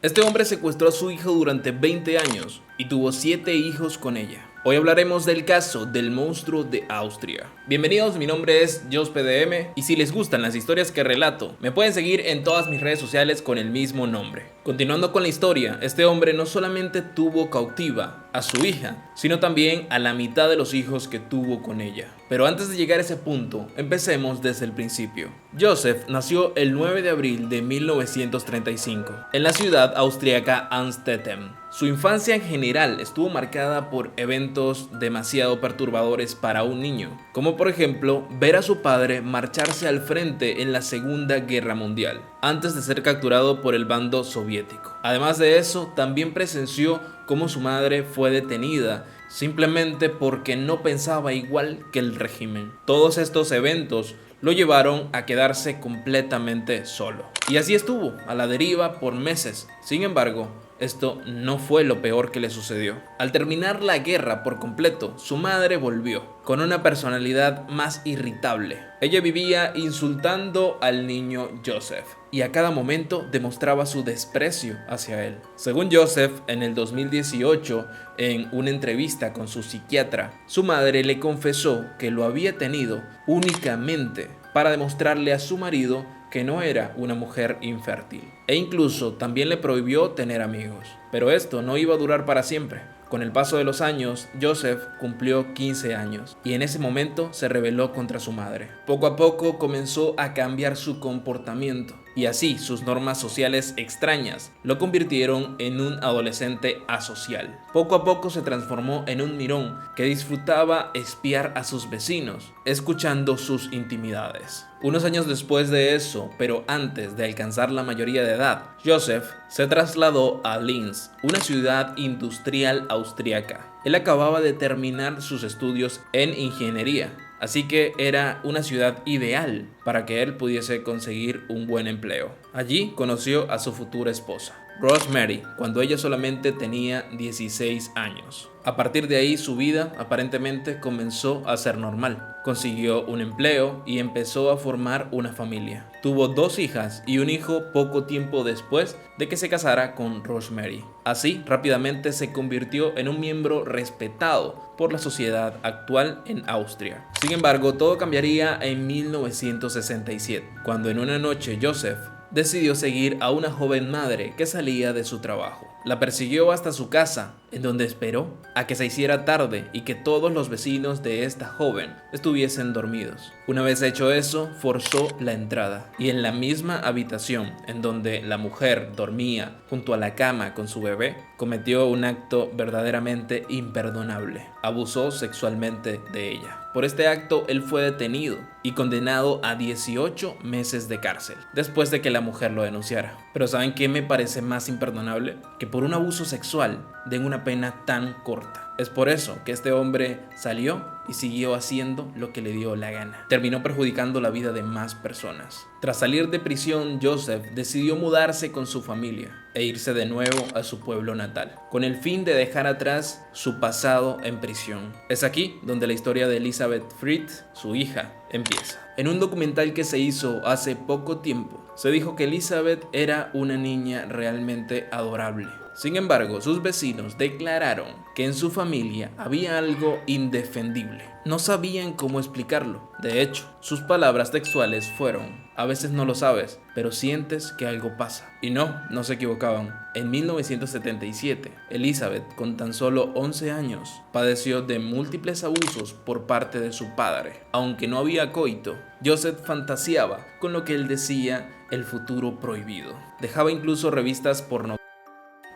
Este hombre secuestró a su hija durante 20 años y tuvo 7 hijos con ella. Hoy hablaremos del caso del monstruo de Austria. Bienvenidos, mi nombre es JospDM y si les gustan las historias que relato, me pueden seguir en todas mis redes sociales con el mismo nombre. Continuando con la historia, este hombre no solamente tuvo cautiva a su hija, sino también a la mitad de los hijos que tuvo con ella. Pero antes de llegar a ese punto, empecemos desde el principio. Joseph nació el 9 de abril de 1935 en la ciudad austríaca Amstetten. Su infancia en general estuvo marcada por eventos demasiado perturbadores para un niño, como por ejemplo ver a su padre marcharse al frente en la Segunda Guerra Mundial, antes de ser capturado por el bando soviético. Además de eso, también presenció cómo su madre fue detenida simplemente porque no pensaba igual que el régimen. Todos estos eventos lo llevaron a quedarse completamente solo. Y así estuvo, a la deriva por meses. Sin embargo, esto no fue lo peor que le sucedió. Al terminar la guerra por completo, su madre volvió, con una personalidad más irritable. Ella vivía insultando al niño Joseph y a cada momento demostraba su desprecio hacia él. Según Joseph, en el 2018, en una entrevista con su psiquiatra, su madre le confesó que lo había tenido únicamente para demostrarle a su marido que no era una mujer infértil, e incluso también le prohibió tener amigos. Pero esto no iba a durar para siempre. Con el paso de los años, Joseph cumplió 15 años y en ese momento se rebeló contra su madre. Poco a poco comenzó a cambiar su comportamiento y así sus normas sociales extrañas lo convirtieron en un adolescente asocial. Poco a poco se transformó en un mirón que disfrutaba espiar a sus vecinos, escuchando sus intimidades. Unos años después de eso, pero antes de alcanzar la mayoría de edad, Joseph se trasladó a Linz, una ciudad industrial austríaca. Él acababa de terminar sus estudios en ingeniería, así que era una ciudad ideal para que él pudiese conseguir un buen empleo. Allí conoció a su futura esposa, Rosemary, cuando ella solamente tenía 16 años. A partir de ahí su vida aparentemente comenzó a ser normal. Consiguió un empleo y empezó a formar una familia. Tuvo 2 hijas y un hijo poco tiempo después de que se casara con Rosemary. Así, rápidamente se convirtió en un miembro respetado por la sociedad actual en Austria. Sin embargo, todo cambiaría en 1967, cuando en una noche Joseph decidió seguir a una joven madre que salía de su trabajo. La persiguió hasta su casa, en donde esperó a que se hiciera tarde y que todos los vecinos de esta joven estuviesen dormidos. Una vez hecho eso, forzó la entrada y en la misma habitación en donde la mujer dormía junto a la cama con su bebé, cometió un acto verdaderamente imperdonable. Abusó sexualmente de ella. Por este acto, él fue detenido y condenado a 18 meses de cárcel, después de que la mujer lo denunciara. Pero ¿saben qué me parece más imperdonable? Que por un abuso sexual den una pena tan corta. Es por eso que este hombre salió y siguió haciendo lo que le dio la gana. Terminó perjudicando la vida de más personas. Tras salir de prisión, Joseph decidió mudarse con su familia e irse de nuevo a su pueblo natal, con el fin de dejar atrás su pasado en prisión. Es aquí donde la historia de Elisabeth Fried, su hija, empieza. En un documental que se hizo hace poco tiempo, se dijo que Elisabeth era una niña realmente adorable. Sin embargo, sus vecinos declararon que en su familia había algo indefendible. No sabían cómo explicarlo. De hecho, sus palabras textuales fueron: a veces no lo sabes, pero sientes que algo pasa. Y no se equivocaban. En 1977, Elisabeth, con tan solo 11 años, padeció de múltiples abusos por parte de su padre. Aunque no había coito, Joseph fantaseaba con lo que él decía el futuro prohibido. Dejaba incluso revistas pornográficas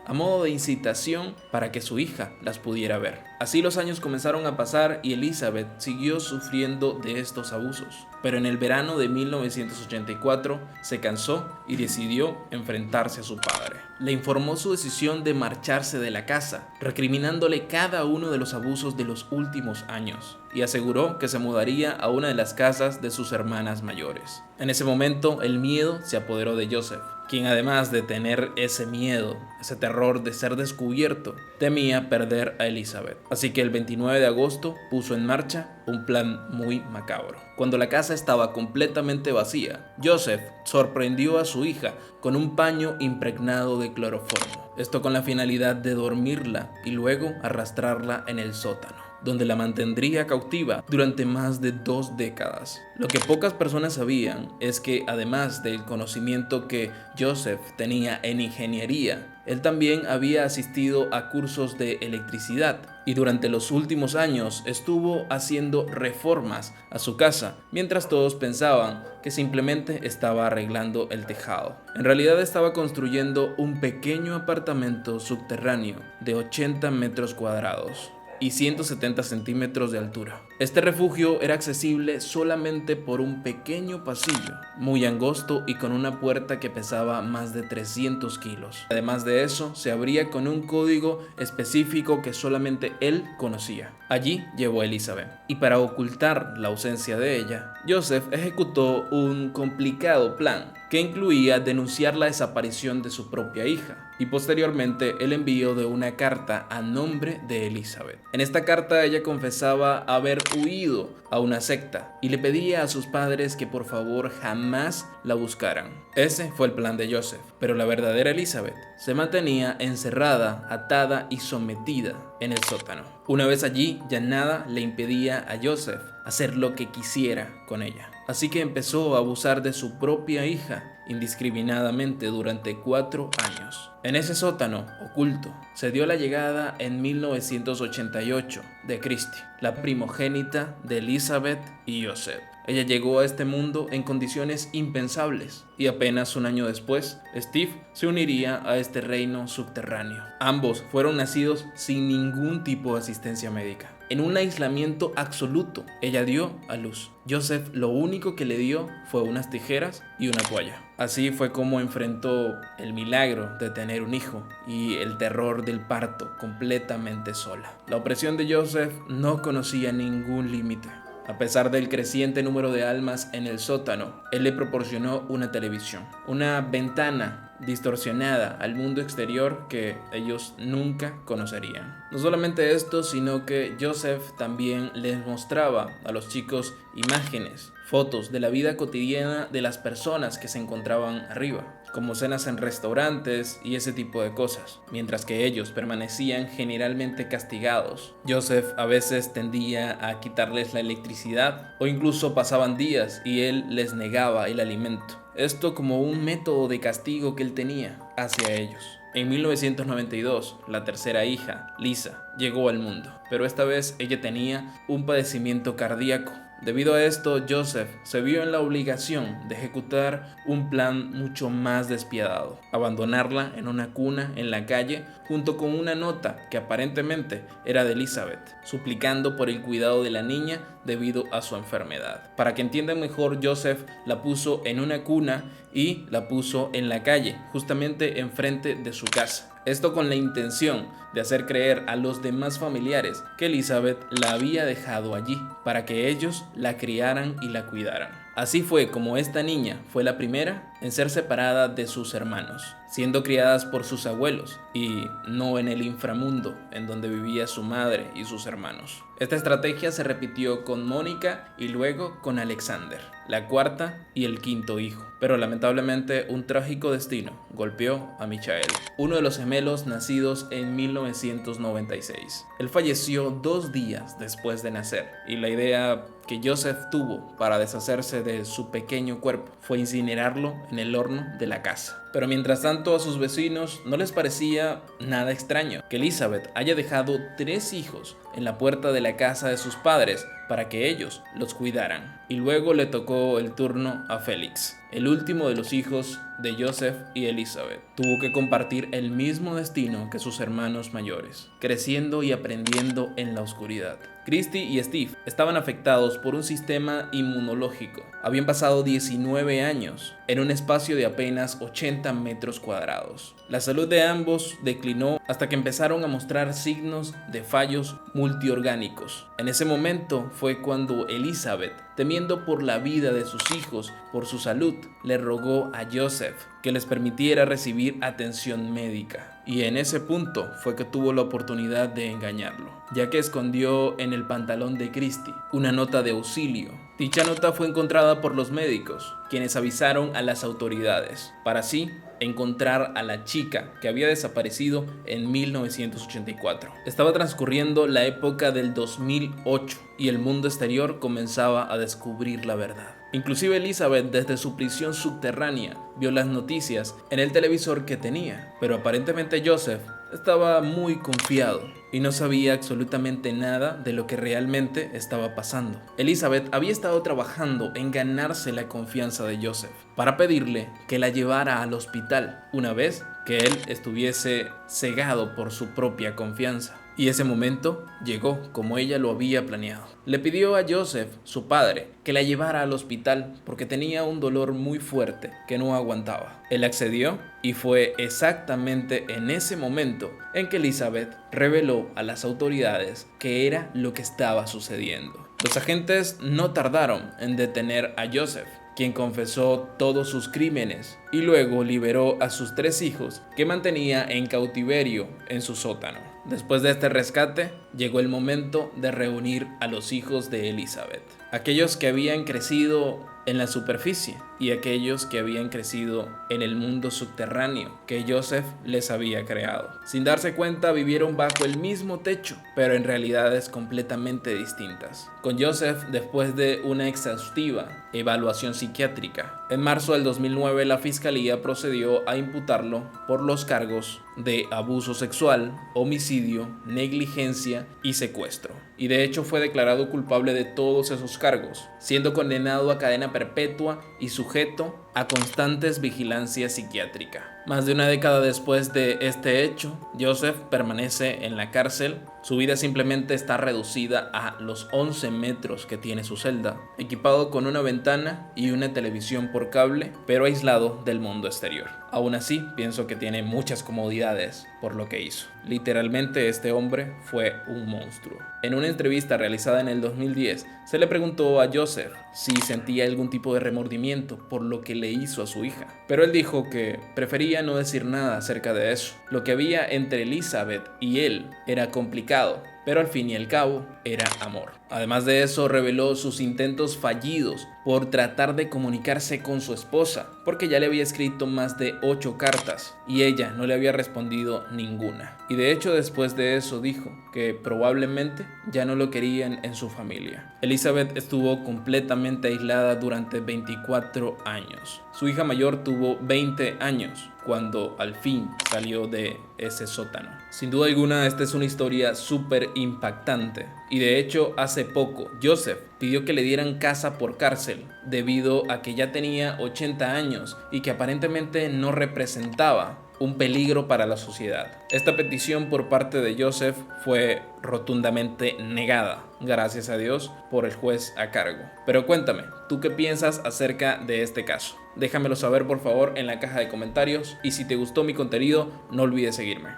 a modo de incitación para que su hija las pudiera ver. Así los años comenzaron a pasar y Elisabeth siguió sufriendo de estos abusos. Pero en el verano de 1984 se cansó y decidió enfrentarse a su padre. Le informó su decisión de marcharse de la casa, recriminándole cada uno de los abusos de los últimos años, y aseguró que se mudaría a una de las casas de sus hermanas mayores. En ese momento, el miedo se apoderó de Joseph, quien además de tener ese miedo, ese terror de ser descubierto, temía perder a Elisabeth. Así que el 29 de agosto puso en marcha un plan muy macabro. Cuando la casa estaba completamente vacía, Joseph sorprendió a su hija con un paño impregnado de cloroformo. Esto con la finalidad de dormirla y luego arrastrarla en el sótano, donde la mantendría cautiva durante más de 2 décadas. Lo que pocas personas sabían es que, además del conocimiento que Joseph tenía en ingeniería, él también había asistido a cursos de electricidad y durante los últimos años estuvo haciendo reformas a su casa, mientras todos pensaban que simplemente estaba arreglando el tejado. En realidad estaba construyendo un pequeño apartamento subterráneo de 80 metros cuadrados y 170 centímetros de altura. Este refugio era accesible solamente por un pequeño pasillo, muy angosto y con una puerta que pesaba más de 300 kilos. Además de eso, se abría con un código específico que solamente él conocía. Allí llevó a Elizabeth, y para ocultar la ausencia de ella, Joseph ejecutó un complicado plan que incluía denunciar la desaparición de su propia hija y posteriormente el envío de una carta a nombre de Elizabeth. En esta carta ella confesaba haber huido a una secta y le pedía a sus padres que por favor jamás la buscaran. Ese fue el plan de Joseph, pero la verdadera Elizabeth se mantenía encerrada, atada y sometida en el sótano. Una vez allí, ya nada le impedía a Joseph hacer lo que quisiera con ella. Así que empezó a abusar de su propia hija indiscriminadamente durante 4 años. En ese sótano oculto se dio la llegada en 1988 de Christie, la primogénita de Elizabeth y Joseph. Ella llegó a este mundo en condiciones impensables y apenas un año después, Steve se uniría a este reino subterráneo. Ambos fueron nacidos sin ningún tipo de asistencia médica. En un aislamiento absoluto, ella dio a luz. Joseph lo único que le dio fue unas tijeras y una toalla. Así fue como enfrentó el milagro de tener un hijo y el terror del parto completamente sola. La opresión de Joseph no conocía ningún límite. A pesar del creciente número de almas en el sótano, él le proporcionó una televisión, una ventana distorsionada al mundo exterior que ellos nunca conocerían. No solamente esto, sino que Joseph también les mostraba a los chicos imágenes, fotos de la vida cotidiana de las personas que se encontraban arriba, como cenas en restaurantes y ese tipo de cosas, mientras que ellos permanecían generalmente castigados. Joseph a veces tendía a quitarles la electricidad o incluso pasaban días y él les negaba el alimento. Esto como un método de castigo que él tenía hacia ellos. En 1992, la tercera hija, Lisa, llegó al mundo, pero esta vez ella tenía un padecimiento cardíaco. Debido a esto, Joseph se vio en la obligación de ejecutar un plan mucho más despiadado: abandonarla en una cuna en la calle junto con una nota que aparentemente era de Elizabeth, suplicando por el cuidado de la niña debido a su enfermedad. Para que entiendan mejor, Joseph la puso en una cuna y la puso en la calle, justamente enfrente de su casa. Esto con la intención de hacer creer a los demás familiares que Elizabeth la había dejado allí para que ellos la criaran y la cuidaran. Así fue como esta niña fue la primera en ser separada de sus hermanos, siendo criadas por sus abuelos y no en el inframundo en donde vivía su madre y sus hermanos. Esta estrategia se repitió con Mónica y luego con Alexander, la cuarta y el quinto hijo. Pero lamentablemente un trágico destino golpeó a Michael, uno de los gemelos nacidos en 1996. Él falleció 2 días después de nacer y la idea que Joseph tuvo para deshacerse de su pequeño cuerpo fue incinerarlo en el horno de la casa. Pero mientras tanto a sus vecinos no les parecía nada extraño que Elizabeth haya dejado 3 hijos en la puerta de la casa de sus padres para que ellos los cuidaran. Y luego le tocó el turno a Félix, el último de los hijos de Joseph y Elizabeth. Tuvo que compartir el mismo destino que sus hermanos mayores, creciendo y aprendiendo en la oscuridad. Christie y Steve estaban afectados por un sistema inmunológico. Habían pasado 19 años en un espacio de apenas 80 metros cuadrados. La salud de ambos declinó hasta que empezaron a mostrar signos de fallos multiorgánicos. En ese momento fue cuando Elizabeth temiendo por la vida de sus hijos, por su salud, le rogó a Joseph que les permitiera recibir atención médica. Y en ese punto fue que tuvo la oportunidad de engañarlo, ya que escondió en el pantalón de Christie una nota de auxilio. Dicha nota fue encontrada por los médicos, quienes avisaron a las autoridades, para así encontrar a la chica que había desaparecido en 1984. Estaba transcurriendo la época del 2008 y el mundo exterior comenzaba a descubrir la verdad. Inclusive Elizabeth, desde su prisión subterránea, vio las noticias en el televisor que tenía, pero aparentemente Joseph estaba muy confiado y no sabía absolutamente nada de lo que realmente estaba pasando. Elizabeth había estado trabajando en ganarse la confianza de Joseph para pedirle que la llevara al hospital una vez que él estuviese cegado por su propia confianza. Y ese momento llegó como ella lo había planeado. Le pidió a Joseph, su padre, que la llevara al hospital porque tenía un dolor muy fuerte que no aguantaba. Él accedió y fue exactamente en ese momento en que Elizabeth reveló a las autoridades qué era lo que estaba sucediendo. Los agentes no tardaron en detener a Joseph, quien confesó todos sus crímenes y luego liberó a sus 3 hijos que mantenía en cautiverio en su sótano. Después de este rescate, llegó el momento de reunir a los hijos de Elizabeth, aquellos que habían crecido en la superficie y aquellos que habían crecido en el mundo subterráneo que Joseph les había creado. Sin darse cuenta, vivieron bajo el mismo techo, pero en realidades completamente distintas. Con Joseph, después de una exhaustiva evaluación psiquiátrica, en marzo del 2009 la fiscalía procedió a imputarlo por los cargos de abuso sexual, homicidio, negligencia y secuestro. Y de hecho fue declarado culpable de todos esos cargos, siendo condenado a cadena perpetua y sujeto a constantes vigilancia psiquiátrica. Más de una década después de este hecho, Joseph permanece en la cárcel. Su vida simplemente está reducida a los 11 metros que tiene su celda, equipado con una ventana y una televisión por cable, pero aislado del mundo exterior. Aún así, pienso que tiene muchas comodidades por lo que hizo. Literalmente, este hombre fue un monstruo. En una entrevista realizada en el 2010, se le preguntó a Joseph si sentía algún tipo de remordimiento por lo que le hizo a su hija, pero él dijo que prefería no decir nada acerca de eso. Lo que había entre Elizabeth y él era complicado, pero al fin y al cabo era amor. Además de eso, reveló sus intentos fallidos por tratar de comunicarse con su esposa, porque ya le había escrito más de 8 cartas y ella no le había respondido ninguna. Y de hecho, después de eso dijo que probablemente ya no lo querían en su familia. Elizabeth estuvo completamente aislada durante 24 años. Su hija mayor tuvo 20 años cuando al fin salió de ese sótano. Sin duda alguna, esta es una historia súper impactante. Y de hecho, hace poco, Joseph pidió que le dieran casa por cárcel debido a que ya tenía 80 años y que aparentemente no representaba un peligro para la sociedad. Esta petición por parte de Joseph fue rotundamente negada, gracias a Dios, por el juez a cargo. Pero cuéntame, ¿tú qué piensas acerca de este caso? Déjamelo saber por favor en la caja de comentarios y si te gustó mi contenido, no olvides seguirme.